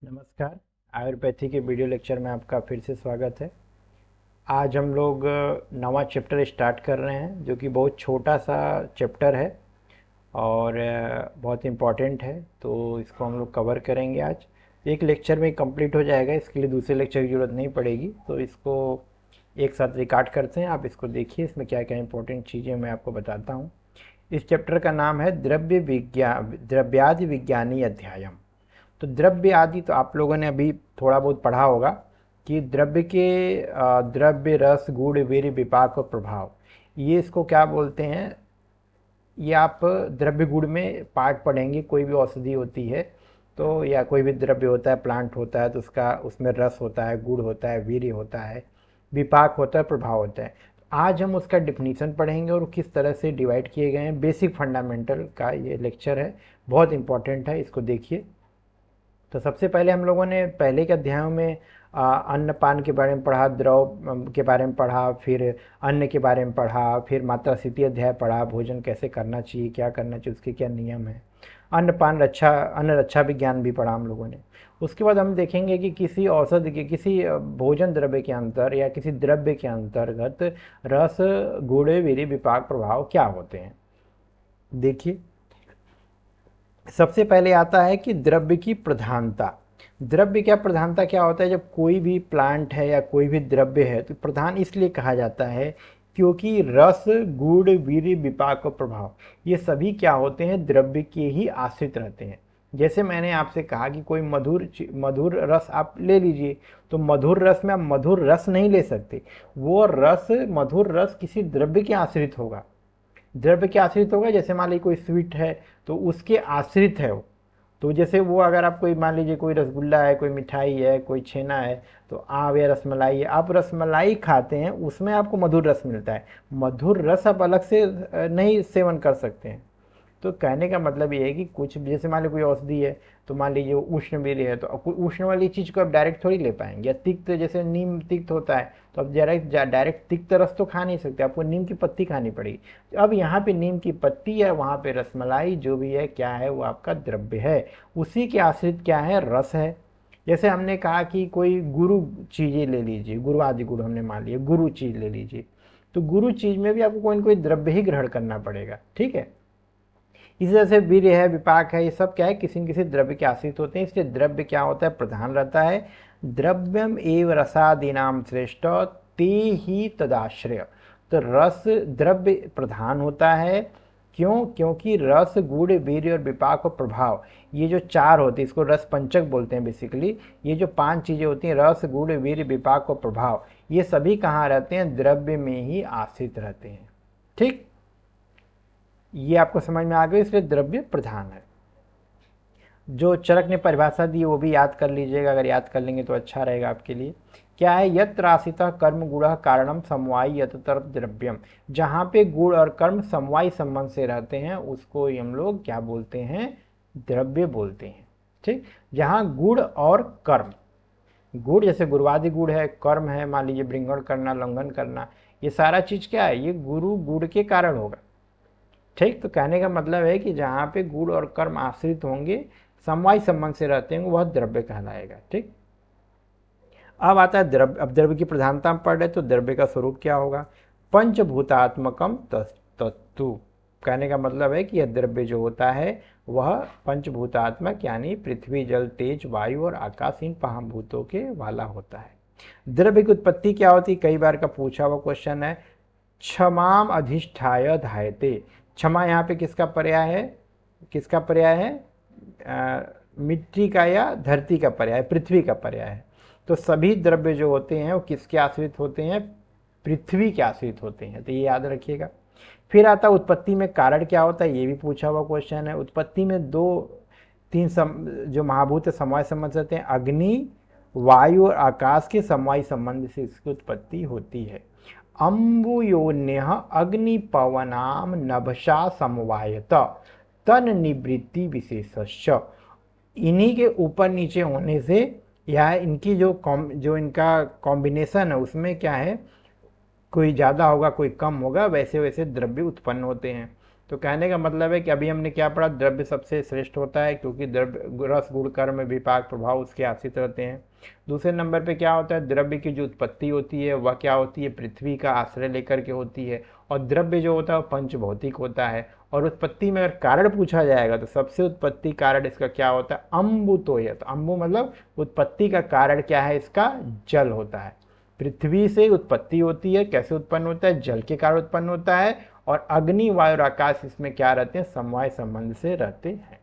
नमस्कार। आयुर्वेद के video lecture में आपका फिर से स्वागत है। आज हम लोग नवा चैप्टर स्टार्ट कर रहे हैं जो कि बहुत छोटा सा चैप्टर है और बहुत इम्पॉर्टेंट है, तो इसको हम लोग कवर करेंगे आज। एक लेक्चर में कंप्लीट हो जाएगा, इसके लिए दूसरे लेक्चर की ज़रूरत नहीं पड़ेगी। तो इसको एक साथ रिकॉर्ड करते हैं, आप इसको देखिए, इसमें क्या क्या इंपॉर्टेंट चीज़ें मैं आपको बताता हूँ। इस चैप्टर का नाम है द्रव्यादि विज्ञानी अध्यायम। तो द्रव्य आदि तो आप लोगों ने अभी थोड़ा बहुत पढ़ा होगा कि द्रव्य के द्रव्य, रस, गुण, वीर्य, विपाक और प्रभाव, ये इसको क्या बोलते हैं। ये आप द्रव्य गुण में पार्ट पढ़ेंगे। कोई भी औषधि होती है तो, या कोई भी द्रव्य होता है, प्लांट होता है, तो उसका उसमें रस होता है, गुण होता है, वीर्य होता है, विपाक होता है, प्रभाव होता है। आज हम उसका डिफिनीशन पढ़ेंगे और किस तरह से डिवाइड किए गए हैं। बेसिक फंडामेंटल का ये लेक्चर है, बहुत इंपॉर्टेंट है, इसको देखिए। तो सबसे पहले हम लोगों ने पहले के अध्यायों में अन्न पान के बारे में पढ़ा, द्रव के बारे में पढ़ा, फिर अन्न के बारे में पढ़ा, फिर मात्रा स्थिति अध्याय पढ़ा, भोजन कैसे करना चाहिए, क्या करना चाहिए, उसके क्या नियम है। अन्न पान रक्षा, अन्न रक्षा विज्ञान भी पढ़ा हम लोगों ने। उसके बाद हम देखेंगे कि किसी औषधि के, किसी भोजन द्रव्य के अंतर या किसी द्रव्य के अंतर्गत रस, गुण, वीर्य, विपाक, प्रभाव क्या होते हैं। देखिए, सबसे पहले आता है कि द्रव्य की प्रधानता। द्रव्य क्या प्रधानता क्या होता है। जब कोई भी प्लांट है या कोई भी द्रव्य है तो प्रधान इसलिए कहा जाता है क्योंकि रस, गुण, वीर्य, विपाक और प्रभाव, ये सभी क्या होते हैं, द्रव्य के ही आश्रित रहते हैं। जैसे मैंने आपसे कहा कि कोई मधुर रस आप ले लीजिए, तो मधुर रस में आप मधुर रस नहीं ले सकते। वो रस, मधुर रस किसी द्रव्य के आश्रित होगा। द्रव्य के आश्रित होगा। जैसे मान लीजिए कोई स्वीट है तो उसके आश्रित है वो। तो जैसे वो, अगर आप कोई मान लीजिए कोई रसगुल्ला है, कोई मिठाई है, कोई छेना है, तो आप, या रसमलाई है, आप रसमलाई खाते हैं, उसमें आपको मधुर रस मिलता है। मधुर रस आप अलग से नहीं सेवन कर सकते हैं। तो कहने का मतलब ये है कि कुछ, जैसे मान लीजिए कोई औषधि है, तो मान लीजिए वो उष्ण वीर्य है, तो उष्ण वाली चीज़ को आप डायरेक्ट थोड़ी ले पाएंगे। या तिक्त, जैसे नीम तिक्त होता है, तो आप डायरेक्ट तिक्त रस तो खा नहीं सकते, आपको नीम की पत्ती खानी पड़ेगी। तो अब यहाँ पे नीम की पत्ती है, वहाँ पे रसमलाई जो भी है, क्या है, वो आपका द्रव्य है। उसी के आश्रित क्या है, रस है। जैसे हमने कहा कि कोई गुरु चीज़ें ले लीजिए, गुरु आदि गुरु हमने मान लिया, गुरु चीज़ ले लीजिए, तो गुरु चीज़ में भी आपको कोई ना कोई द्रव्य ही ग्रहण करना पड़ेगा। ठीक है। इसी तरह से वीर्य है, विपाक है, ये सब क्या है, किसी न किसी द्रव्य के आश्रित होते हैं। इसलिए द्रव्य क्या होता है, प्रधान रहता है। द्रव्यम एव रसादीनाम श्रेष्ठ, ते ही तदाश्रय। तो रस, द्रव्य प्रधान होता है। क्यों? क्योंकि रस, गुण, वीर्य और विपाक और प्रभाव, ये जो चार होते हैं, इसको रस पंचक बोलते हैं बेसिकली। ये जो पांच चीजें होती हैं, रस, गुण, वीर्य, विपाक और प्रभाव, ये सभी कहाँ रहते हैं, द्रव्य में ही आश्रित रहते हैं। ठीक, ये आपको समझ में आ गया। इसलिए द्रव्य प्रधान है। जो चरक ने परिभाषा दी वो भी याद कर लीजिएगा, अगर याद कर लेंगे तो अच्छा रहेगा आपके लिए। क्या है, यत्र आश्रितः कर्म गुण कारणम समवायी यतर द्रव्यम। जहाँ पे गुण और कर्म समवायी संबंध से रहते हैं उसको हम लोग क्या बोलते हैं, द्रव्य बोलते हैं। ठीक, जहाँ गुण और कर्म, गुण जैसे गुरुवादि गुण है, कर्म है, मान लीजिए बृंगण करना, लंघन करना, ये सारा चीज क्या है, ये गुरु गुण के कारण होगा। ठीक, तो कहने का मतलब है कि जहाँ पे गुण और कर्म आश्रित होंगे, समवाय संबंध से रहते हैं, वह द्रव्य कहलाएगा। ठीक, अब आता है द्रव्य। अब द्रव्य की प्रधानता हम पढ़ रहे, तो द्रव्य का स्वरूप क्या होगा, पंचभूतात्मकम तत्तु। कहने का मतलब है कि यह द्रव्य जो होता है वह पंचभूतात्मक, यानी पृथ्वी, जल, तेज, वायु और आकाश, इन पांच भूतों के वाला होता है। द्रव्य की उत्पत्ति क्या होती है, कई बार का पूछा हुआ क्वेश्चन है। क्षमाम अधिष्ठाय धायते। क्षमा यहाँ पे किसका पर्याय है, किसका पर्याय है, मिट्टी का या धरती का पर्याय, पृथ्वी का पर्याय है। तो सभी द्रव्य जो होते हैं वो किसके आश्रित होते हैं, पृथ्वी के आश्रित होते हैं, तो ये याद रखिएगा। फिर आता उत्पत्ति में कारण क्या होता है, ये भी पूछा हुआ क्वेश्चन है। उत्पत्ति में दो तीन जो महाभूत समवाय संबंध रहते हैं, अग्नि, वायु और आकाश के समवाय संबंध से इसकी उत्पत्ति होती है। अम्बुयोन्य अग्निपवनाम नभसा समवायत तन निवृत्ति विशेषश्च। इन्हीं के ऊपर नीचे होने से, या इनकी जो इनका कॉम्बिनेशन है उसमें क्या है, कोई ज़्यादा होगा कोई कम होगा, वैसे वैसे द्रव्य उत्पन्न होते हैं। तो कहने का मतलब है कि अभी हमने क्या पढ़ा, द्रव्य सबसे श्रेष्ठ होता है क्योंकि द्रव्य रस गुण कर्म विपाक प्रभाव उसके आश्रित रहते हैं। दूसरे नंबर पे क्या होता है, द्रव्य की जो उत्पत्ति होती है वह क्या होती है, पृथ्वी का आश्रय लेकर के होती है। और द्रव्य जो होता है वो पंचभौतिक होता है। और उत्पत्ति में अगर कारण पूछा जाएगा तो सबसे उत्पत्ति कारण इसका क्या होता है, अम्बुतोय। तो अम्बु मतलब उत्पत्ति का कारण क्या है इसका, जल होता है। पृथ्वी से उत्पत्ति होती है, कैसे उत्पन्न होता है, जल के कारण उत्पन्न होता है। और अग्नि वायु और आकाश इसमें क्या रहते हैं, समवाय संबंध से रहते हैं।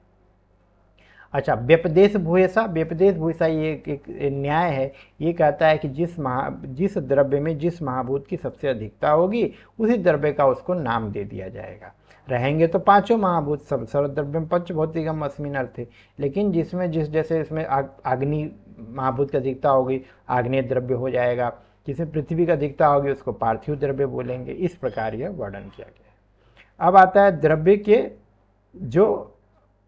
अच्छा, व्यपदेश भूयसा, व्यपदेश भूयसा ये एक न्याय है। ये कहता है कि जिस द्रव्य में जिस महाभूत की सबसे अधिकता होगी उसी द्रव्य का उसको नाम दे दिया जाएगा। रहेंगे तो पांचों महाभूत, सब सर्वद्रव्यम पंचभौतिकम अस्मिन् अर्थे। लेकिन जिसमें जिस जैसे इसमें अग्नि महाभूत की अधिकता होगी आग्नेय द्रव्य हो जाएगा, जिसमें पृथ्वी की अधिकता होगी उसको पार्थिव द्रव्य बोलेंगे। इस प्रकार यह वर्णन किया गया है। अब आता है द्रव्य के जो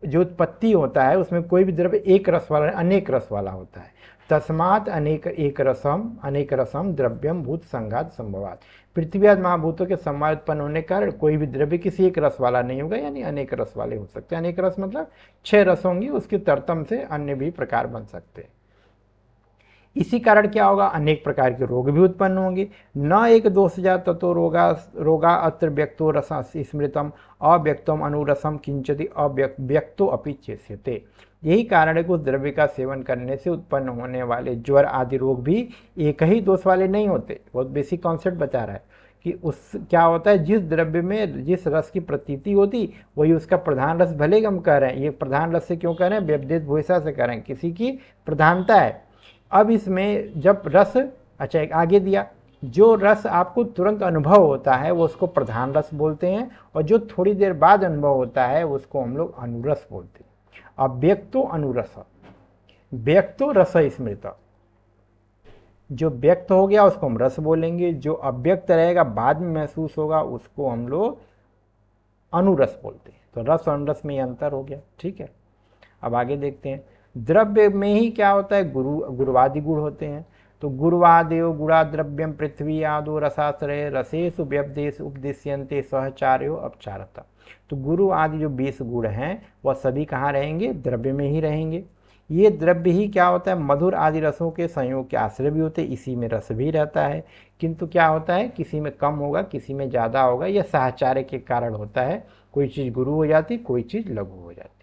जो उत्पत्ति होता है उसमें कोई भी द्रव्य एक रस वाला अनेक रस वाला होता है। तस्मात् अनेक रसम द्रव्यम भूत संघात संभवात। पृथ्वी आदि महाभूतों के समय उत्पन्न होने के कारण कोई भी द्रव्य किसी एक रस वाला नहीं होगा, यानी अनेक रस वाले हो सकते हैं। अनेक रस मतलब 6 रस होंगी, उसके तरतम से अन्य भी प्रकार बन सकते हैं। इसी कारण क्या होगा, अनेक प्रकार के रोग भी उत्पन्न होंगे। न एक दोष जात ततो रोगा अत्र व्यक्तो रस स्मृतम अव्यक्तम अनुरसम किंचति अव्यक्तो अपि चेष्यते। यही कारण है कि उस द्रव्य का सेवन करने से उत्पन्न होने वाले ज्वर आदि रोग भी एक ही दोष वाले नहीं होते। बहुत बेसिक कॉन्सेप्ट बता रहा है कि उस क्या होता है, जिस द्रव्य में जिस रस की प्रतीति होती वही उसका प्रधान रस। भले हम कह रहे हैं ये प्रधान रस से क्यों कह रहे हैं, व्यपदेश भूयसा से कह रहे हैं, किसी की प्रधानता है। अब इसमें जब रस, अच्छा एक आगे दिया, जो रस आपको तुरंत अनुभव होता है वो उसको प्रधान रस बोलते हैं, और जो थोड़ी देर बाद अनुभव होता है उसको हम लोग अनुरस बोलते हैं। अव्यक्तो अनुरस, व्यक्तो रस स्मृत। जो व्यक्त हो गया उसको हम रस बोलेंगे, जो अव्यक्त रहेगा बाद में महसूस होगा उसको हम लोग अनुरस बोलते हैं। तो रस और अनुरस में ये अंतर हो गया, ठीक है। अब आगे देखते हैं, द्रव्य में ही क्या होता है, गुरुवादि गुण होते हैं। तो गुरुवादेव गुणा द्रव्यम पृथ्वी आदो रसाश्रय रसेषु व्यपदेश उपदेश्यन्ते सहचार्यो अपचारता। तो गुरु आदि जो 20 गुण हैं वह सभी कहाँ रहेंगे, द्रव्य में ही रहेंगे। ये द्रव्य ही क्या होता है, मधुर आदि रसों के संयोग के आश्रय भी होते हैं, इसी में रस भी रहता है। किंतु क्या होता है, किसी में कम होगा किसी में ज़्यादा होगा, यह साहचर्य के कारण होता है। कोई चीज़ गुरु हो जाती, कोई चीज़ लघु हो जाती।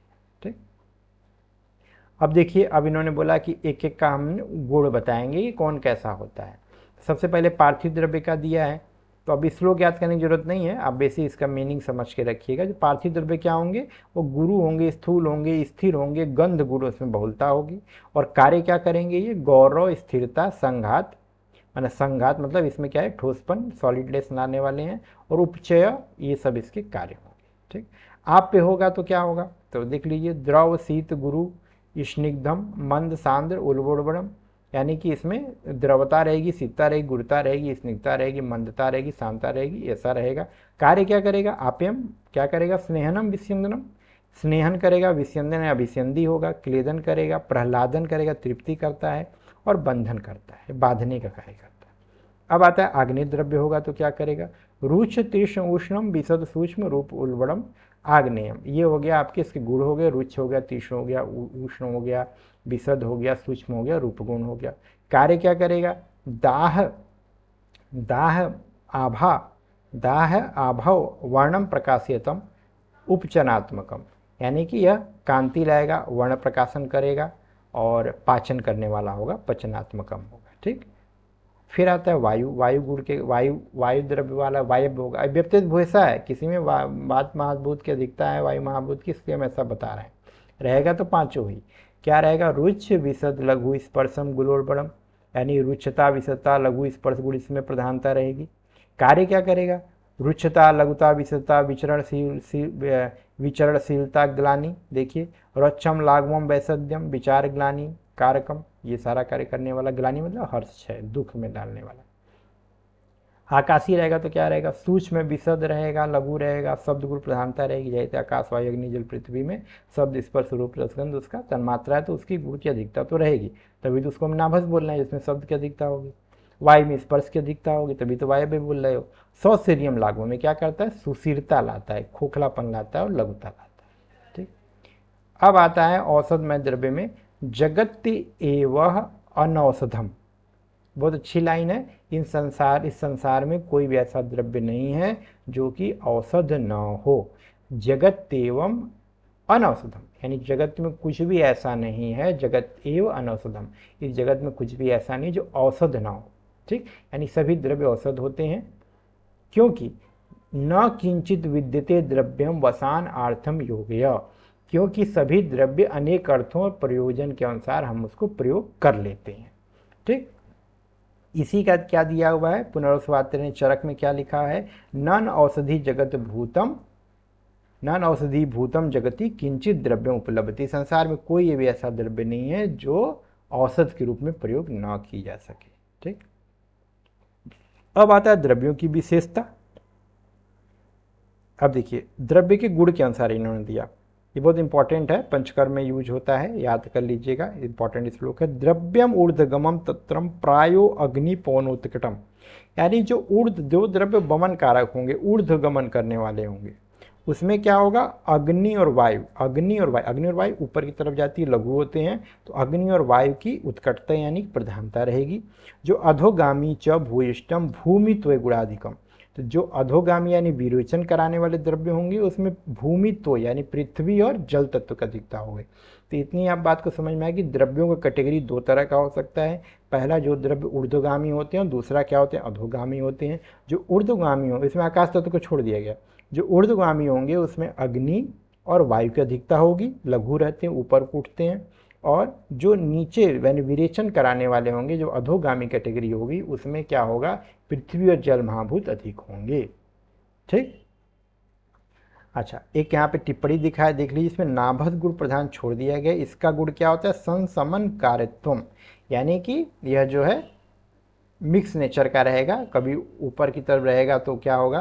अब देखिए, अब इन्होंने बोला कि एक एक का हम गुण बताएंगे कि कौन कैसा होता है। सबसे पहले पार्थिव द्रव्य का दिया है, तो अब श्लोक याद करने की जरूरत नहीं है, आप बेसिक इसका मीनिंग समझ के रखिएगा। जो पार्थिव द्रव्य क्या होंगे, वो गुरु होंगे, स्थूल होंगे, स्थिर होंगे, गंध गुण उसमें बहुलता होगी। और कार्य क्या करेंगे, ये गौरव, स्थिरता, संघात, माना संघात मतलब इसमें क्या है, ठोसपन, सॉलिडनेस लाने वाले हैं, और उपचय, ये सब इसके कार्य होंगे। ठीक, आप पे होगा तो क्या होगा, तो देख लीजिए, द्रव शीत गुरु स्निग्धम मंद सांद्र उल्बोड़बड़म, यानी कि इसमें द्रवता रहेगी, शीतता रहेगी, गुरुता रहेगी, स्निग्धता रहेगी, मंदता रहेगी, शांता रहेगी, ऐसा रहेगा। कार्य क्या करेगा, आप्यम क्या करेगा, स्नेहनम विस्यंदनम, स्नेहन करेगा, विस्यंदन अभिसंधि होगा, क्लेदन करेगा, प्रहलादन करेगा, तृप्ति करता है, और बंधन करता है, बांधने का कार्य करता है। अब आता है आग्नेय द्रव्य होगा तो क्या करेगा, रुच तीक्ष्ण उष्णम विशद सूक्ष्म रूप उल्बड़म आग्नेयम। ये हो गया आपके, इसके गुण हो गए, रुच हो गया, तीक्ष्ण हो गया, उष्ण हो गया, विशद हो गया, सूक्ष्म हो गया, रूपगुण हो गया। कार्य क्या करेगा, दाह दाह आभा दाह आभव वर्णम प्रकाशयतम उपचनात्मकम, यानी कि यह कांति लाएगा, वर्ण प्रकाशन करेगा, और पाचन करने वाला होगा, पचनात्मकम होगा। ठीक, फिर आता है वायु, वायु गुण के वायु द्रव्य वाला वायव्य होगा। व्यपदेश भूयसा है, किसी में वात महाभूत की अधिकता है, वायु महाभूत की, इसलिए हम ऐसा बता रहे हैं। रहेगा तो पांचों ही, क्या रहेगा, रुच विशद लघु स्पर्शम गुलोड़बड़म, यानी रुच्छता विशदता लघु स्पर्श गुण इसमें प्रधानता रहेगी। कार्य क्या करेगा, रुच्छता लघुता विशदता विचरणशीलता ग्लानि, देखिए, रक्षम लाघवम वैसद्यम विचार ग्लानि कारकम, ये सारा कार्य करने वाला। ग्लानि मतलब हर्ष है, दुख में डालने वाला। आकाशी रहेगा तो क्या रहेगा, सूक्ष्म में विशद रहेगा, लघु रहेगा, शब्द गुण प्रधानता रहेगी, जैसे आकाश वायु अग्नि जल पृथ्वी में शब्द स्पर्श रूप रसगंध उसका तन्मात्रा है, तो उसकी गुण की अधिकता तो रहेगी, तभी तो उसको हम नाभस बोलना है जिसमें शब्द की अधिकता होगी। वायु में स्पर्श की अधिकता होगी, तभी तो वायु भी बोल रहे हो। सौशीर्यम लागू में क्या करता है, सुशीरता लाता है, खोखलापन लाता है और लघुता लाता है। ठीक। अब आता है औषधमय द्रव्य में, जगत एवं अनौषधम। बहुत अच्छी लाइन है। इस संसार में कोई भी ऐसा द्रव्य नहीं है जो कि औषध न हो। जगत एवं अनौषधम, यानी जगत में कुछ भी ऐसा नहीं है, जगत एवं अनौषधम, इस जगत में कुछ भी ऐसा नहीं जो औषध ना हो। ठीक, यानी सभी द्रव्य औषध होते हैं, क्योंकि न किंचित विद्यते द्रव्यम वसान अर्थम योग्य, क्योंकि सभी द्रव्य अनेक अर्थों और प्रयोजन के अनुसार हम उसको प्रयोग कर लेते हैं। ठीक, इसी का क्या दिया हुआ है, पुनरुत्पादन ने चरक में क्या लिखा है, नन औषधि जगत भूतम, नन औषधि भूतम जगति किंचित द्रव्य उपलब्धि। संसार में कोई भी ऐसा द्रव्य नहीं है जो औषध के रूप में प्रयोग न की जा सके। ठीक, अब आता है द्रव्यों की विशेषता। अब देखिए द्रव्य के गुण के अनुसार इन्होंने दिया, ये बहुत इंपॉर्टेंट है, पंचकर्म में यूज होता है, याद कर लीजिएगा, इंपॉर्टेंट श्लोक है। द्रव्यम ऊर्ध्वगमम तत्रम प्रायो अग्नि पौनोत्कटम, यानी जो द्रव्य वमन कारक होंगे, ऊर्ध्वगमन करने वाले होंगे, उसमें क्या होगा, अग्नि और वायु, अग्नि और वायु ऊपर की तरफ जाती है, लघु होते हैं, तो अग्नि और वायु की उत्कटता यानी प्रधानता रहेगी। जो अधोगामी च भूयिष्टम भूमित्व गुणाधिकम, तो जो अधोगामी यानी विरोचन कराने वाले द्रव्य होंगे उसमें भूमित्व यानी पृथ्वी और जल तत्व का अधिकता होगी। तो इतनी आप बात को समझ में आएगी। द्रव्यों का कैटेगरी दो तरह का हो सकता है, पहला जो द्रव्य ऊर्ध्वगामी होते हैं और दूसरा क्या होते हैं, अधोगामी होते हैं। जो ऊर्ध्वगामी हो, इसमें आकाश तत्व को छोड़ दिया गया, जो ऊर्ध्वगामी होंगे उसमें अग्नि और वायु की अधिकता होगी, लघु रहते हैं, ऊपर को उठते हैं। और जो नीचे यानी विरेचन कराने वाले होंगे, जो अधोगामी कैटेगरी होगी, उसमें क्या होगा, पृथ्वी और जल महाभूत अधिक होंगे। ठीक, अच्छा एक यहाँ पे टिप्पणी दिखाया, देख लीजिए, इसमें नाभद गुण प्रधान छोड़ दिया गया। इसका गुण क्या होता है, संसमन कार्यत्वम, यानी कि यह जो है मिक्स नेचर का रहेगा, कभी ऊपर की तरफ रहेगा तो क्या होगा,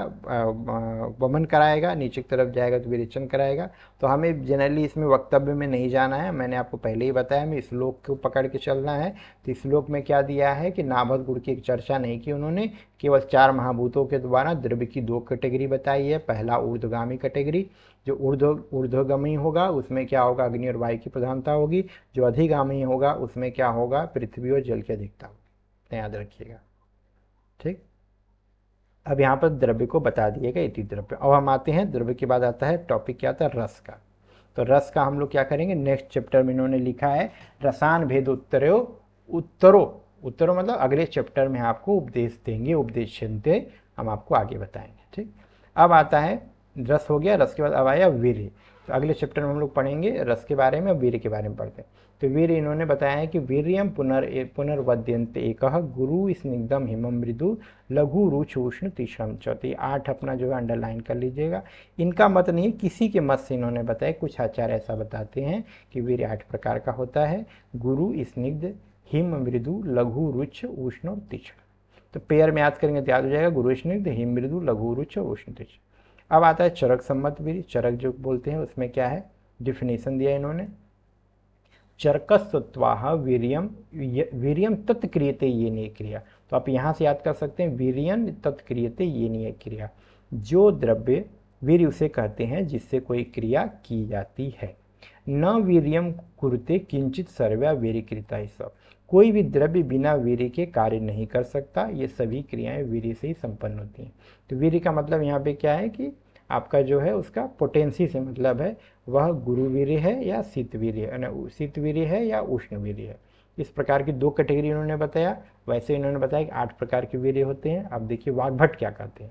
वमन कराएगा, नीचे की तरफ जाएगा तो विरेचन कराएगा। तो हमें जनरली इसमें वक्तव्य में नहीं जाना है, मैंने आपको पहले ही बताया, हमें श्लोक को पकड़ के चलना है। तो श्लोक में क्या दिया है कि नाभद गुण की एक चर्चा नहीं की उन्होंने, केवल 4 महाभूतों के द्वारा द्रव्य की 2 कैटेगरी बताई है। पहला ऊर्ध्वगामी कैटेगरी, जो ऊर्ध्वगामी होगा उसमें क्या होगा, अग्नि और वायु की प्रधानता होगी। जो अधिगामी होगा उसमें क्या होगा, पृथ्वी और जल की अधिकता होगी, याद रखिएगा। ठीक, अब यहाँ पर द्रव्य को बता दिएगा, इति द्रव्य। अब हम आते हैं, द्रव्य के बाद आता है टॉपिक क्या आता है, रस का। तो रस का हम लोग क्या करेंगे, नेक्स्ट चैप्टर में इन्होंने लिखा है रसायन भेद उत्तरो उत्तरो मतलब अगले चैप्टर में आपको उपदेश देंगे, उपदेश हम आपको आगे बताएंगे। ठीक, अब आता है रस हो गया, रस के बाद अब आया वीर्य। तो अगले चैप्टर में हम लोग पढ़ेंगे रस के बारे में, वीर्य के बारे में पढ़ते हैं। तो वीर इन्होंने बताया है कि वीर्यम पुनर्वद्यंत एक गुरु स्निग्धम हिमम मृदु लघु रुच उष्ण तीक्ष्णम च। 8 अपना जो है अंडरलाइन कर लीजिएगा। इनका मत नहीं, किसी के मत से इन्होंने बताया, कुछ आचार्य ऐसा बताते हैं कि वीर्य 8 प्रकार का होता है, गुरु स्निग्ध हिम मृदु लघु रुच उष्ण और तीक्ष्ण। तो पेयर में याद करेंगे तो याद हो जाएगा, गुरु स्निग्ध हिम मृदु लघु रुच उष्ण तीक्ष्ण। अब आता है चरक सम्मत वीर्य। चरक जो बोलते हैं उसमें क्या है, डिफिनेशन दिया इन्होंने, चरकस्वत्वाह वीर्यम तत्क्रियते ये नहीं क्रिया। तो आप यहाँ से याद कर सकते हैं, वीर्यम तत्क्रियते ये नहीं क्रिया। जो द्रव्य वीर्य उसे कहते हैं जिससे कोई क्रिया की जाती है। न वीर्यम कुरुते किंचित सर्वया वीर्यकृता ही सब, कोई भी द्रव्य बिना वीर्य के कार्य नहीं कर सकता, ये सभी क्रियाएं वीर्य से ही संपन्न होती हैं। तो वीर्य का मतलब यहाँ पे क्या है कि आपका जो है उसका पोटेंसी से मतलब है, वह गुरुवीर्य है या शीतवीर्य है, शीतवीर्य है या उष्णवीर्य है। इस प्रकार की 2 कैटेगरी इन्होंने बताया। वैसे इन्होंने बताया कि 8 प्रकार के वीर्य होते हैं। अब देखिए वाग्भट क्या कहते हैं।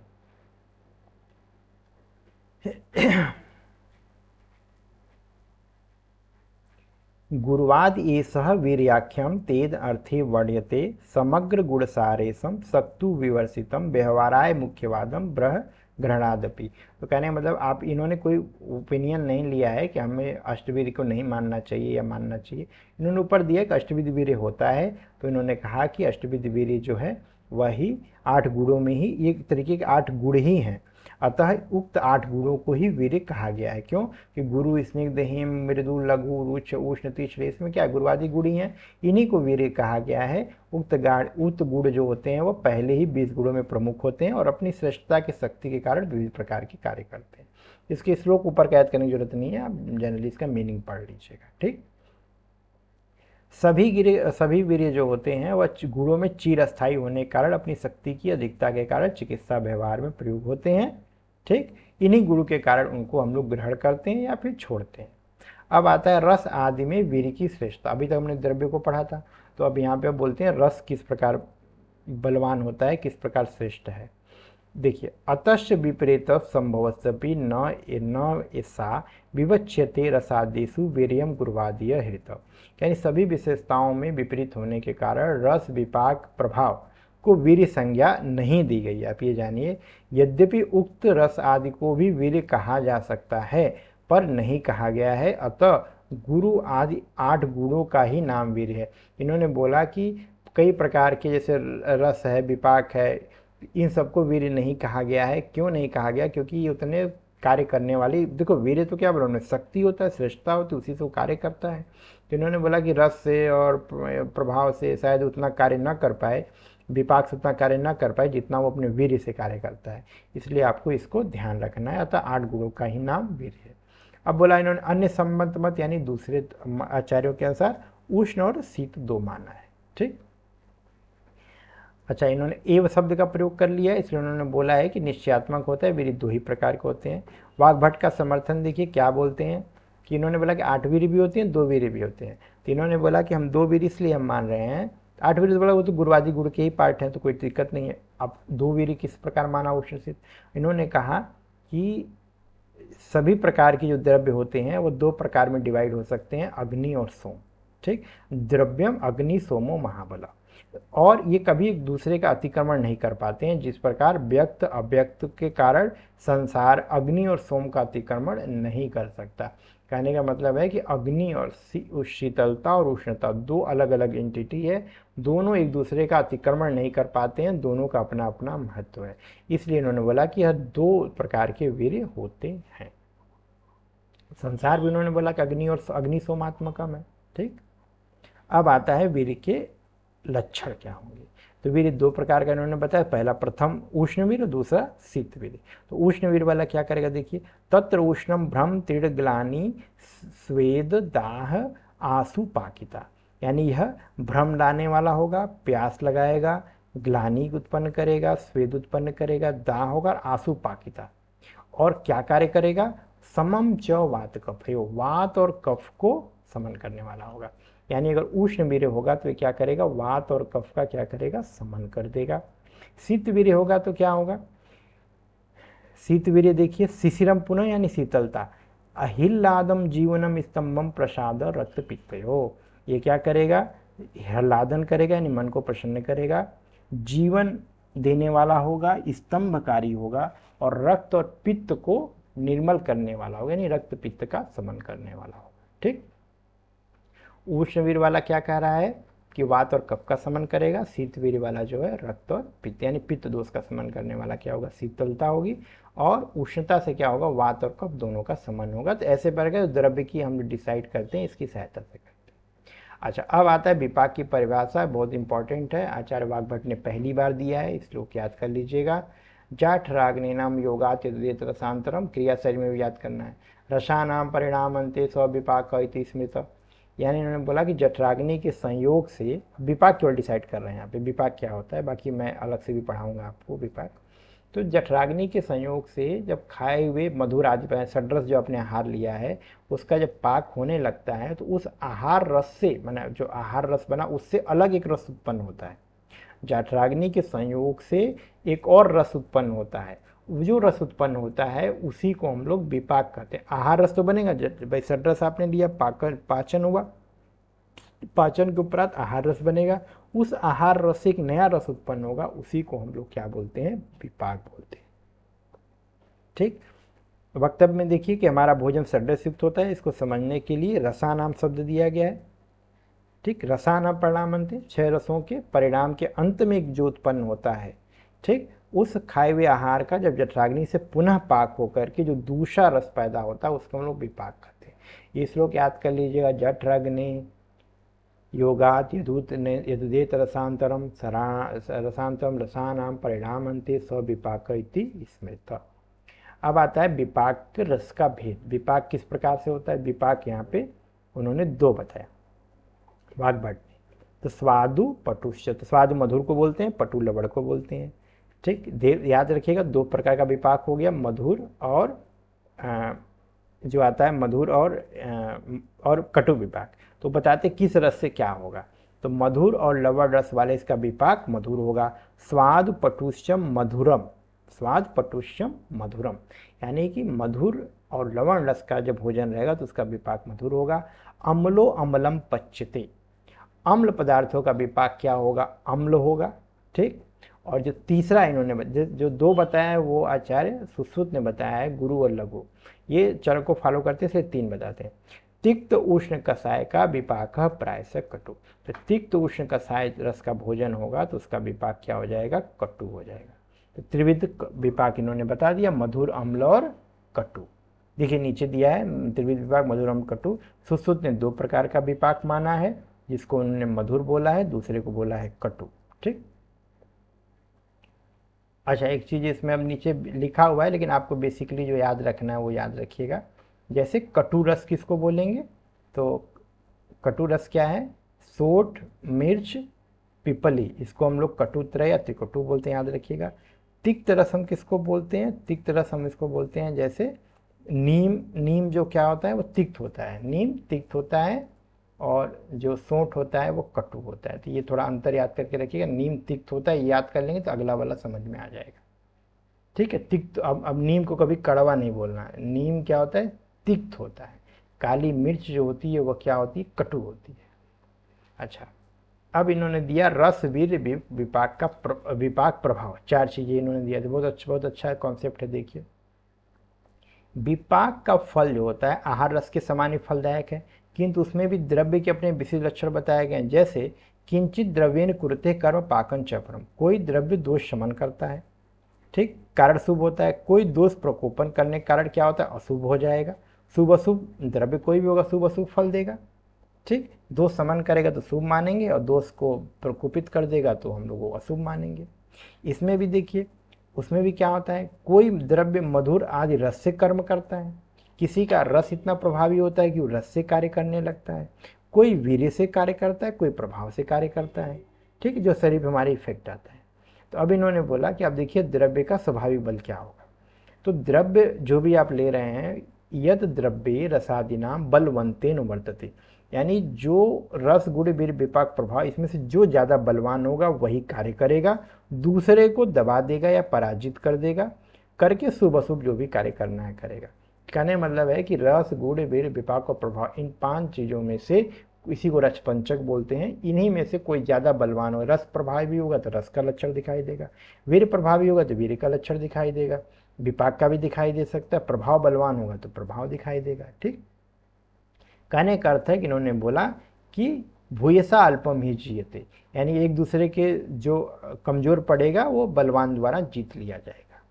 गुरुवाद ये सह वीर्याख्यम तेद अर्थे वर्ण्यते समग्र गुणसारेशम सक्तु विवर्षितम व्यवहाराय मुख्यवादम ब्रह ग्रहणादपि। तो कहने का मतलब आप इन्होंने कोई ओपिनियन नहीं लिया है कि हमें अष्टवीर्य को नहीं मानना चाहिए या मानना चाहिए। इन्होंने ऊपर दिया कि अष्टविध वीर्य होता है, तो इन्होंने कहा कि अष्टविध वीर्य जो है वही 8 गुणों में ही, एक तरीके के 8 गुण ही हैं। अतः उक्त 8 गुणों को ही वीर्य कहा गया है। क्यों? कि गुरु, स्निग्ध, हिम, मृदु, लघु, रुच, उष्ण, तीक्ष्ण, इसमें क्या गुरुवादी गुण ही हैं, इन्हीं को वीर्य कहा गया है। उक्त गुण जो होते हैं वो पहले ही 20 गुणों में प्रमुख होते हैं और अपनी श्रेष्ठता की शक्ति के कारण विविध प्रकार के कार्य करते हैं। इसके श्लोक ऊपर कैद करने की जरूरत नहीं है, आप जनरली इसका मीनिंग पढ़ लीजिएगा। ठीक, सभी वीर्य जो होते हैं वह गुणों में चिरस्थायी होने के कारण अपनी शक्ति की अधिकता के कारण चिकित्सा व्यवहार में प्रयोग होते हैं। ठीक, इन्हीं गुणों के कारण उनको हम लोग ग्रहण करते हैं या फिर छोड़ते हैं। अब आता है रस आदि में वीर्य की श्रेष्ठता। अभी तक हमने द्रव्य को पढ़ा था, तो अब यहाँ पे बोलते हैं रस किस प्रकार बलवान होता है, किस प्रकार श्रेष्ठ है। देखिए, अतश्च विपरीत संभवस्यपि न ऐसा विवच्यते रसादिषु वीर्यम गुरुवादीय हेतु। यानी सभी विशेषताओं में विपरीत होने के कारण रस विपाक प्रभाव को वीर्य संज्ञा नहीं दी गई। आप ये जानिए, यद्यपि उक्त रस आदि को भी वीर्य कहा जा सकता है पर नहीं कहा गया है। अतः गुरु आदि 8 गुणों का ही नाम वीर्य है। इन्होंने बोला कि कई प्रकार के जैसे रस है, विपाक है, इन सबको वीर्य नहीं कहा गया है। क्यों नहीं कहा गया? क्योंकि ये उतने कार्य करने वाली, देखो वीर्य तो क्या बोला उन्होंने, शक्ति होता है, श्रेष्ठता होती है, उसी से वो कार्य करता है। तो इन्होंने बोला कि रस से और प्रभाव से शायद उतना कार्य न कर पाए, विपाक से उतना कार्य न कर पाए जितना वो अपने वीर्य से कार्य करता है। इसलिए आपको इसको ध्यान रखना है। अतः 8 गुणों का ही नाम वीर्य है। अब बोला इन्होंने अन्य संबंध मत, यानी दूसरे आचार्यों के अनुसार उष्ण और शीत 2 माना है। ठीक, अच्छा, इन्होंने एव शब्द का प्रयोग कर लिया है, इसलिए उन्होंने बोला है कि निश्चयात्मक होता है, वीर्य 2 ही प्रकार के होते हैं। वाग्भट का समर्थन देखिए क्या बोलते हैं कि इन्होंने बोला कि 8 वीर्य भी होते हैं, 2 वीर्य भी होते हैं। तो इन्होंने बोला कि हम 2 वीर्य इसलिए हम मान रहे हैं, 8 वीर्य तो बोला वो तो गुरुवादी गुण के ही पार्ट हैं, तो कोई दिक्कत नहीं है। अब 2 वीर्य किस प्रकार माना उष्ण शीत? इन्होंने कहा कि सभी प्रकार के जो द्रव्य होते हैं वो 2 प्रकार में डिवाइड हो सकते हैं, अग्नि और सोम। ठीक, द्रव्यम अग्नि सोमो महाबला। और ये कभी एक दूसरे का अतिक्रमण नहीं कर पाते हैं। जिस प्रकार व्यक्त अव्यक्त के कारण संसार अग्नि और सोम का अतिक्रमण नहीं कर सकता। कहने का मतलब है कि अग्नि और शीतलता और उष्णता 2 अलग अलग एंटिटी है, दोनों एक दूसरे का अतिक्रमण नहीं कर पाते हैं, दोनों का अपना अपना महत्व है। इसलिए इन्होंने बोला कि यह 2 प्रकार के वीर्य होते हैं। संसार भी उन्होंने बोला कि अग्नि और अग्नि सोमात्मकम है। ठीक, अब आता है वीर्य के लक्षण क्या होंगे। तो वीर्य 2 प्रकार का इन्होंने बताया, पहला प्रथम उष्णवीर, दूसरा शीतवीर। तो उष्णवीर वाला क्या करेगा, देखिए, तत्र उष्णम भ्रम तीर्ण ग्लानि स्वेद दाह आंसू पाकिता। यानी यह भ्रम लाने वाला होगा, प्यास लगाएगा, ग्लानि उत्पन्न करेगा, स्वेद उत्पन्न करेगा, दाह होगा, आंसू पाकिता। और क्या कार्य करेगा? समम च वात कफयो, वात और कफ को समन करने वाला होगा। यानी अगर उष्ण वीर्य होगा तो ये क्या करेगा? वात और कफ का क्या करेगा? समन कर देगा। शीत वीर्य होगा तो क्या होगा? शीत वीर्य देखिए, शिशिरम पुनः यानी शीतलता, अहिल्लादम जीवनम स्तंभम प्रसाद रक्त पित्तयो। ये क्या करेगा? ह्लादन करेगा, यानी मन को प्रसन्न करेगा, जीवन देने वाला होगा, स्तंभकारी होगा, और रक्त और पित्त को निर्मल करने वाला होगा, यानी रक्त पित्त का समन करने वाला होगा। ठीक, उष्णवीर वाला क्या कह रहा है कि वात और कफ का समन करेगा। शीतवीर वाला जो है रक्त और पित्त यानी पित्त दोष का समन करने वाला क्या होगा? शीतलता होगी। और उष्णता से क्या होगा? वात और कफ दोनों का समन होगा। तो ऐसे प्रकार द्रव्य की हम डिसाइड करते हैं, इसकी सहायता से करते हैं। अच्छा, अब आता है विपाक की परिभाषा, बहुत इंपॉर्टेंट है, आचार्य वाग्भट ने पहली बार दिया है, इस श्लोक याद कर लीजिएगा। जाठ राग्नि नाम योगात यद्वेत रसांतरम, क्रिया शैली में भी याद करना है। रसानाम परिणाम अंते स्विपाक इति स्मृत। यानी उन्होंने बोला कि जठराग्नि के संयोग से, विपाक केवल डिसाइड कर रहे हैं यहाँ पे, विपाक क्या होता है, बाकी मैं अलग से भी पढ़ाऊंगा आपको विपाक। तो जठराग्नि के संयोग से जब खाए हुए मधुर आदि षड्रस जो आपने आहार लिया है उसका जब पाक होने लगता है तो उस आहार रस से, माना जो आहार रस बना उससे अलग एक रस उत्पन्न होता है। जठराग्नि के संयोग से एक और रस उत्पन्न होता है, जो रस उत्पन्न होता है उसी को हम लोग विपाक कहते हैं। आहार रस तो बनेगा, भाई षड्रस आपने लिया, पाचन हुआ, पाचन के उपरांत आहार रस बनेगा, उस आहार रस से एक नया रस उत्पन्न होगा, उसी को हम लोग क्या बोलते हैं? विपाक बोलते हैं। ठीक, वक्तव्य में देखिए कि हमारा भोजन षड्रस युक्त होता है, इसको समझने के लिए रसा नाम शब्द दिया गया है। ठीक, रसा नाम परिणाम अंत, 6 रसों के परिणाम के अंत में एक जो उत्पन्न होता है, ठीक, उस खाए हुए आहार का जब जठराग्नि से पुनः पाक होकर के जो दूसरा रस पैदा होता है उसको हम लोग विपाक कहते हैं। ये श्लोक याद कर लीजिएगा, जठराग्नि योगात यदुदेत रसांतरम रसांतरम रसानाम परिणामन्ते सविपाक इति स्मृत। अब आता है विपाक के रस का भेद। विपाक किस प्रकार से होता है? विपाक यहाँ पे उन्होंने दो बताया वाग्भट ने। तो स्वादु पटुश्च, तो स्वादु मधुर को बोलते हैं, पटु लवण को बोलते हैं। ठीक, याद रखिएगा दो प्रकार का विपाक हो गया, मधुर और जो आता है मधुर और कटु विपाक। तो बताते किस रस से क्या होगा, तो मधुर और लवण रस वाले इसका विपाक मधुर होगा। स्वाद पटुष्यम मधुरम, स्वाद पटुष्यम मधुरम, यानी कि मधुर और लवण रस का जब भोजन रहेगा तो उसका विपाक मधुर होगा। अम्लो अम्लम पच्यते, अम्ल पदार्थों का विपाक क्या होगा? अम्ल होगा। ठीक, और जो तीसरा इन्होंने जो दो बताया है वो आचार्य सुश्रुत ने बताया है, गुरु और लघु, ये चर को फॉलो करते इसलिए तीन बताते हैं। तिक्त उष्ण कषाय का विपाक प्रायश कटु, तो तिक्त उष्ण कषाय रस का भोजन होगा तो उसका विपाक क्या हो जाएगा? कटु हो जाएगा। तो त्रिविध विपाक इन्होंने बता दिया, मधुर अम्ल और कटु। देखिए नीचे दिया है त्रिविध विपाक मधुर अम्ल कटु। सुश्रुत ने दो प्रकार का विपाक माना है, जिसको उन्होंने मधुर बोला है, दूसरे को बोला है कटु। ठीक, अच्छा एक चीज़ इसमें अब नीचे लिखा हुआ है लेकिन आपको बेसिकली जो याद रखना है वो याद रखिएगा। जैसे कटु रस किसको बोलेंगे? तो कटु रस क्या है? सोठ, मिर्च, पिपली, इसको हम लोग कटुत्रय या त्रिकटु बोलते हैं, याद रखिएगा। तिक्त रस हम किसको बोलते हैं? तिक्त रस हम इसको बोलते हैं जैसे नीम, नीम जो क्या होता है वो तिक्त होता है, नीम तिक्त होता है, और जो सोंठ होता है वो कटु होता है। तो ये थोड़ा अंतर याद करके रखिएगा, नीम तिक्त होता है, याद कर लेंगे तो अगला वाला समझ में आ जाएगा। ठीक है, तिक्त, अब नीम को कभी कड़वा नहीं बोलना है, नीम क्या होता है? तिक्त होता है। काली मिर्च जो होती है वह क्या होती है? कटु होती है। अच्छा, अब इन्होंने दिया रस वीर विपाक का विपाक प्रभाव, चार चीजें इन्होंने दिया, बहुत अच्छा कॉन्सेप्ट है। देखिए विपाक का फल जो होता है आहार रस के समान ही फलदायक है, किंतु उसमें भी द्रव्य के अपने विशेष लक्षण बताए गए हैं। जैसे किंचित द्रव्येन कुरुते कर्म पाकन च परम, कोई द्रव्य दोष शमन करता है, ठीक, कारण शुभ होता है। कोई दोष प्रकोपन करने के कारण क्या होता है? अशुभ हो जाएगा। शुभ अशुभ द्रव्य कोई भी होगा शुभ अशुभ फल देगा। ठीक, दोष समन करेगा तो शुभ मानेंगे और दोष को प्रकोपित कर देगा तो हम लोग वो अशुभ मानेंगे। इसमें भी देखिए उसमें भी क्या होता है? कोई द्रव्य मधुर आदि रस से कर्म करता है, किसी का रस इतना प्रभावी होता है कि वो रस से कार्य करने लगता है, कोई वीर्य से कार्य करता है, कोई प्रभाव से कार्य करता है। ठीक, जो शरीर पर हमारे इफेक्ट आता है। तो अब इन्होंने बोला कि अब देखिए द्रव्य का स्वाभाविक बल क्या होगा। तो द्रव्य जो भी आप ले रहे हैं, यद द्रव्य रसादिनाम बलवंतेन वर्तते, यानी जो रस गुण वीर विपाक प्रभाव इसमें से जो ज़्यादा बलवान होगा वही कार्य करेगा, दूसरे को दबा देगा या पराजित कर देगा, करके शुभ अशुभ जो भी कार्य करना है करेगा। कहने मतलब है कि रस गुण वीर विपाक का प्रभाव, इन पांच चीज़ों में से इसी को रसपंचक बोलते हैं, इन्हीं में से कोई ज़्यादा बलवान हो, रस प्रभावी होगा तो रस का लक्षण दिखाई देगा, वीर प्रभावी होगा तो वीर का लक्षण दिखाई देगा, विपाक का भी दिखाई दे सकता है, प्रभाव बलवान होगा तो प्रभाव दिखाई देगा। ठीक, कहने का अर्थ है कि इन्होंने बोला कि भूयसा अल्पम ही जीयते, यानी एक दूसरे के जो कमजोर पड़ेगा वो बलवान द्वारा जीत लिया जाएगा।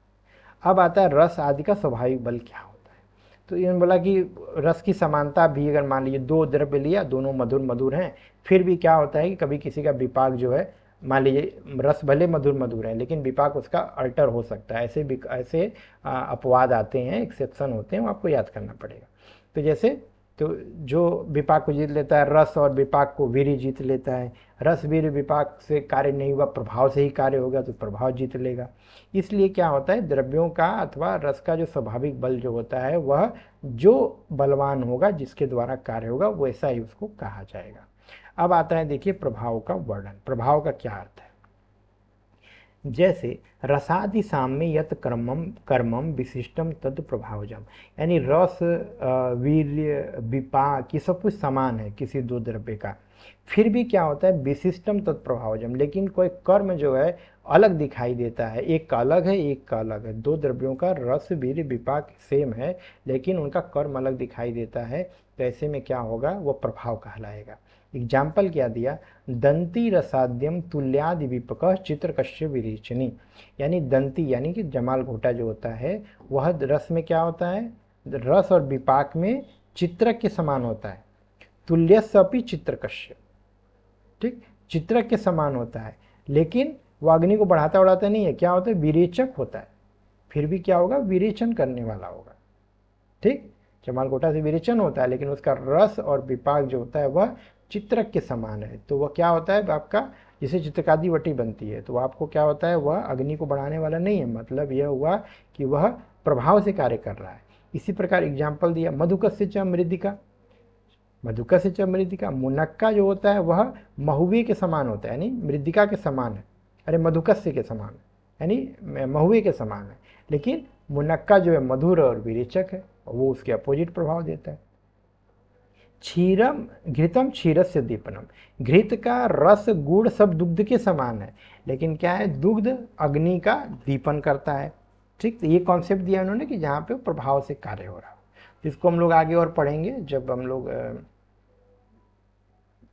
अब आता है रस आदि का स्वाभाविक बल क्या होता है। तो इन्होंने बोला कि रस की समानता भी, अगर मान लीजिए दो द्रव्य लिया, दोनों मधुर मधुर हैं, फिर भी क्या होता है कि कभी किसी का विपाक जो है, मान लीजिए रस भले मधुर मधुर है लेकिन विपाक उसका अल्टर हो सकता है। ऐसे अपवाद आते हैं, एक्सेप्शन होते हैं, वो आपको याद करना पड़ेगा। तो जैसे तो जो विपाक को जीत लेता है, रस और विपाक को वीर्य जीत लेता है। रस वीर्य विपाक से कार्य नहीं हुआ, प्रभाव से ही कार्य होगा तो प्रभाव जीत लेगा। इसलिए क्या होता है, द्रव्यों का अथवा रस का जो स्वाभाविक बल जो होता है वह जो बलवान होगा, जिसके द्वारा कार्य होगा, वैसा ही उसको कहा जाएगा। अब आता है देखिए प्रभाव का वर्णन। प्रभाव का क्या अर्थ है? जैसे रसादि साम्य यत कर्मम विशिष्टम तद प्रभावजम, यानी रस वीर्य विपाक ये सब कुछ समान है किसी दो द्रव्य का, फिर भी क्या होता है विशिष्टम तत्प्रभावजम, लेकिन कोई कर्म जो है अलग दिखाई देता है, एक का अलग है एक का अलग है। दो द्रव्यों का रस वीर्य विपाक सेम है लेकिन उनका कर्म अलग दिखाई देता है, तो ऐसे में क्या होगा, वो प्रभाव कहलाएगा। एग्जाम्पल क्या दिया, दंती रसाद्यम तुल्यादि विपक चित्रकश्य विरेचनी, यानी दंती यानी कि जमाल घोटा जो होता है वह रस में क्या होता है, रस और विपाक में चित्रक के समान होता है, तुल्यस्यपि चित्रकश्य, ठीक, चित्रक के समान होता है, लेकिन वो अग्नि को बढ़ाता उड़ाता नहीं है, क्या होता है, विरेचक होता है, फिर भी क्या होगा, विरेचन करने वाला होगा, ठीक। जमालघोटा से विरेचन होता है लेकिन उसका रस और विपाक जो होता है वह चित्रक के समान है, तो वह क्या होता है आपका, जिसे चित्रकादि वटी बनती है, तो आपको क्या होता है, वह अग्नि को बढ़ाने वाला नहीं है, मतलब यह हुआ कि वह प्रभाव से कार्य कर रहा है। इसी प्रकार एग्जाम्पल दिया, मधुकस्य च मृदिका, मधुकस्य च मृदिका, मुनक्का जो होता है वह महुए के समान होता है, यानी मृदिका के समान है, अरे मधुकस्य के समान है, यानी महुए के समान है, लेकिन मुनक्का जो है मधुर और विरेचक है, वो उसके अपोजिट प्रभाव देता है। क्षीरम घृतम क्षीरस्य दीपनम, घृत का रस गुड़ सब दुग्ध के समान है, लेकिन क्या है, दुग्ध अग्नि का दीपन करता है, ठीक। तो ये कॉन्सेप्ट दिया उन्होंने कि जहाँ पे प्रभाव से कार्य हो रहा हो, इसको हम लोग आगे और पढ़ेंगे जब हम लोग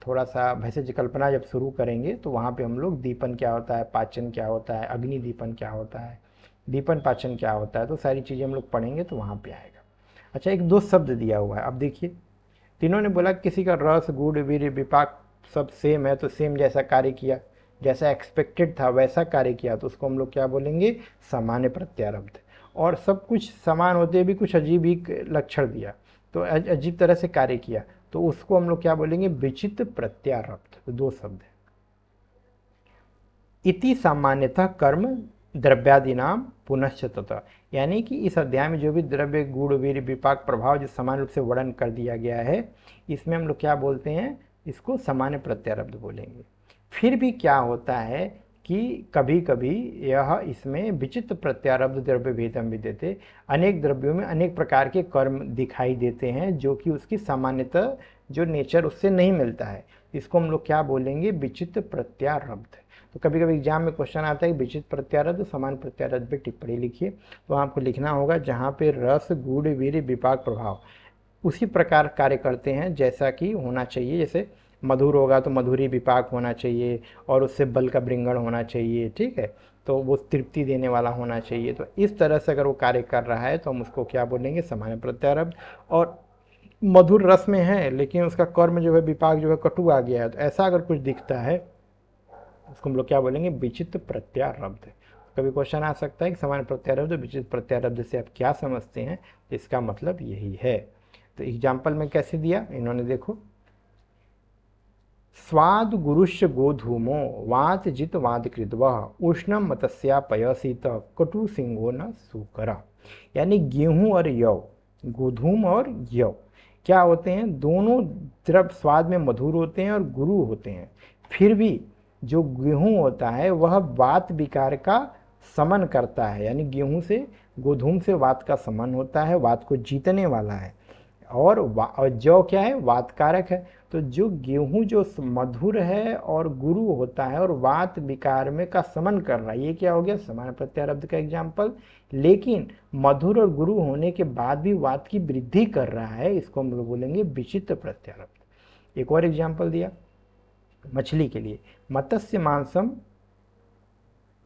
थोड़ा सा भैषज कल्पना जब शुरू करेंगे, तो वहाँ पे हम लोग दीपन क्या होता है, पाचन क्या होता है, अग्नि दीपन क्या होता है, दीपन पाचन क्या होता है, तो सारी चीज़ें हम लोग पढ़ेंगे तो वहाँ पे आएगा। अच्छा, एक दो शब्द दिया हुआ है, अब देखिए, तीनों ने बोला किसी का रस गुड़ वीर्य विपाक सब सेम है, तो सेम जैसा कार्य किया, जैसा एक्सपेक्टेड था वैसा कार्य किया, तो उसको हम लोग क्या बोलेंगे, सामान्य प्रत्यारब्ध। और सब कुछ समान होते भी कुछ अजीब ही लक्षण दिया, तो अजीब तरह से कार्य किया, तो उसको हम लोग क्या बोलेंगे, विचित्र प्रत्यारब्ध। तो दो शब्द है। इति सामान्यतः कर्म द्रव्यादि नाम पुनश्च तथा, यानी कि इस अध्याय में जो भी द्रव्य गुण वीर विपाक प्रभाव जो समान रूप से वर्णन कर दिया गया है, इसमें हम लोग क्या बोलते हैं, इसको सामान्य प्रत्यारब्ध बोलेंगे। फिर भी क्या होता है कि कभी कभी यह इसमें विचित्र प्रत्यारब्ध द्रव्य भेदम भी देते, अनेक द्रव्यों में अनेक प्रकार के कर्म दिखाई देते हैं जो कि उसकी सामान्यतः जो नेचर उससे नहीं मिलता है, इसको हम लोग क्या बोलेंगे, विचित्र प्रत्यारब्ध। तो कभी कभी एग्जाम में क्वेश्चन आता है विचित्र प्रत्यारब्ध समान प्रत्यारब्ध पे टिप्पणी लिखिए, तो आपको लिखना होगा जहाँ पे रस गुड़ वीर विपाक प्रभाव उसी प्रकार कार्य करते हैं जैसा कि होना चाहिए, जैसे मधुर होगा तो मधुरी विपाक होना चाहिए और उससे बल का बृंगण होना चाहिए, ठीक है, तो वो तृप्ति देने वाला होना चाहिए, तो इस तरह से अगर वो कार्य कर रहा है तो हम उसको क्या बोलेंगे, सामान्य प्रत्यारब्ध। और मधुर रस में है लेकिन उसका कर्म जो है विपाक जो है कटु आ गया है, तो ऐसा अगर कुछ दिखता है उसको हम लोग क्या बोलेंगे, विचित्र प्रत्यारब्ध। कभी क्वेश्चन आ सकता है कि सामान्य प्रत्यारब्ध विचित्र प्रत्यारब्ध से आप क्या समझते हैं, इसका मतलब यही है। तो एग्जाम्पल में कैसे दिया इन्होंने, देखो, स्वाद गुरुष्य गोधूमो वात जित वाद कृतव उष्णम मतस्या पयसीत कटु सिंहो न सुकर, यानी गेहूं और यव, गोधूम और यव क्या होते हैं, दोनों द्रव्य स्वाद में मधुर होते हैं और गुरु होते हैं, फिर भी जो गेहूं होता है वह वात विकार का समन करता है, यानी गेहूं से गोधूम से वात का समन होता है, वात को जीतने वाला है, और जौ क्या है, वातकारक है। तो जो गेहूं जो मधुर है और गुरु होता है और वात विकार में का समन कर रहा है, ये क्या हो गया, सामान्य प्रत्यारब्ध का एग्जाम्पल। लेकिन मधुर और गुरु होने के बाद भी वात की वृद्धि कर रहा है, इसको हम लोग बोलेंगे विचित्र प्रत्यारब्ध। एक और एग्जाम्पल दिया मछली के लिए, मत्स्य मांसम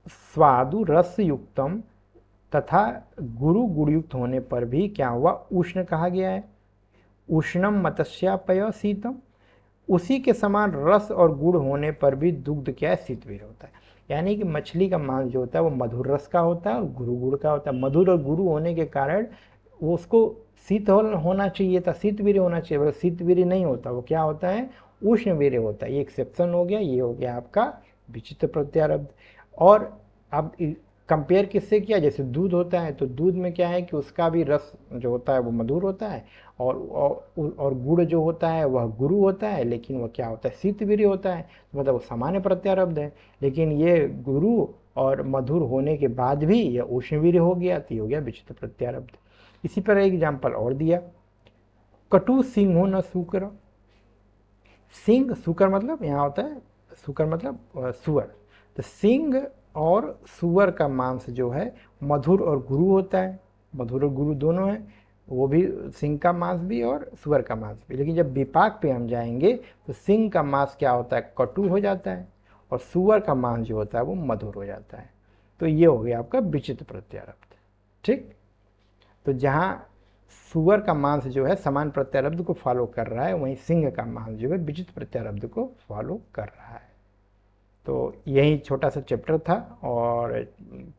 स्वादु रस युक्तम तथा गुरु गुणयुक्त होने पर भी क्या हुआ, उष्ण कहा गया है, उष्णम मत्स्यापय शीतम, उसी के समान रस और गुड़ होने पर भी दुग्ध क्या है, शीतवीर होता है, यानी कि मछली का मांस जो होता है वो मधुर रस का होता है और गुरु गुड़ का होता है, मधुर और गुरु होने के कारण वो उसको शीत होना चाहिए था, शीतवीर होना चाहिए, शीतवीर नहीं होता, वो क्या होता है, उष्णवीर होता है। ये एक्सेप्शन हो गया, ये हो गया आपका विचित्र प्रत्यारब्ध। और अब कंपेयर किससे किया, जैसे दूध होता है तो दूध में क्या है कि उसका भी रस जो होता है वो मधुर होता है और गुड़ जो होता है वह गुरु होता है, लेकिन वह क्या होता है, शीतवीर होता है, मतलब वो सामान्य प्रत्यारब्ध है। लेकिन ये गुरु और मधुर होने के बाद भी यह उष्णवीर हो गया, तो हो गया विचित्र प्रत्यारब्ध। इसी पर एक एग्जाम्पल और दिया, कटु सिंहो न सुकर, सिंह सुकर मतलब यहाँ होता है, सुकर मतलब सुअर, तो सिंह और सुअर का मांस जो है मधुर और गुरु होता है, मधुर और गुरु दोनों है, वो भी सिंह का मांस भी और सुअर का मांस भी। लेकिन जब विपाक पे हम जाएंगे तो सिंह का मांस क्या होता है, कटु हो जाता है, और सुअर का मांस जो होता है वो मधुर हो जाता है। तो ये हो गया आपका विचित्र प्रत्यारब्ध। ठीक। तो जहाँ सुअर का मांस जो है समान प्रत्यारब्ध को फॉलो कर रहा है, वहीं सिंह का मांस जो है विचित्र प्रत्यारब्ध को फॉलो कर रहा है। तो यही छोटा सा चैप्टर था, और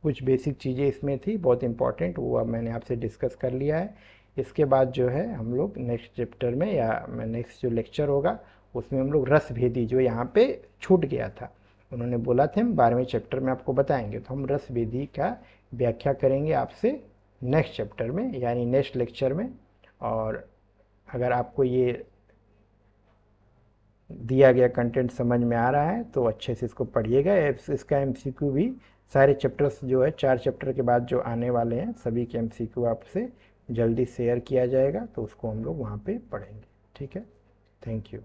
कुछ बेसिक चीज़ें इसमें थी बहुत इंपॉर्टेंट, वो अब मैंने आपसे डिस्कस कर लिया है। इसके बाद जो है हम लोग नेक्स्ट चैप्टर में, या नेक्स्ट जो लेक्चर होगा उसमें हम लोग रस भेदी, जो यहाँ पे छूट गया था, उन्होंने बोला था हम 12वें चैप्टर में आपको बताएंगे, तो हम रस भेदी का व्याख्या करेंगे आपसे नेक्स्ट चैप्टर में, यानी नेक्स्ट लेक्चर में। और अगर आपको ये दिया गया कंटेंट समझ में आ रहा है तो अच्छे से इसको पढ़िएगा। इसका एमसीक्यू भी सारे चैप्टर्स जो है 4 चैप्टर के बाद जो आने वाले हैं सभी के एमसीक्यू आपसे जल्दी शेयर किया जाएगा, तो उसको हम लोग वहाँ पे पढ़ेंगे। ठीक है, थैंक यू।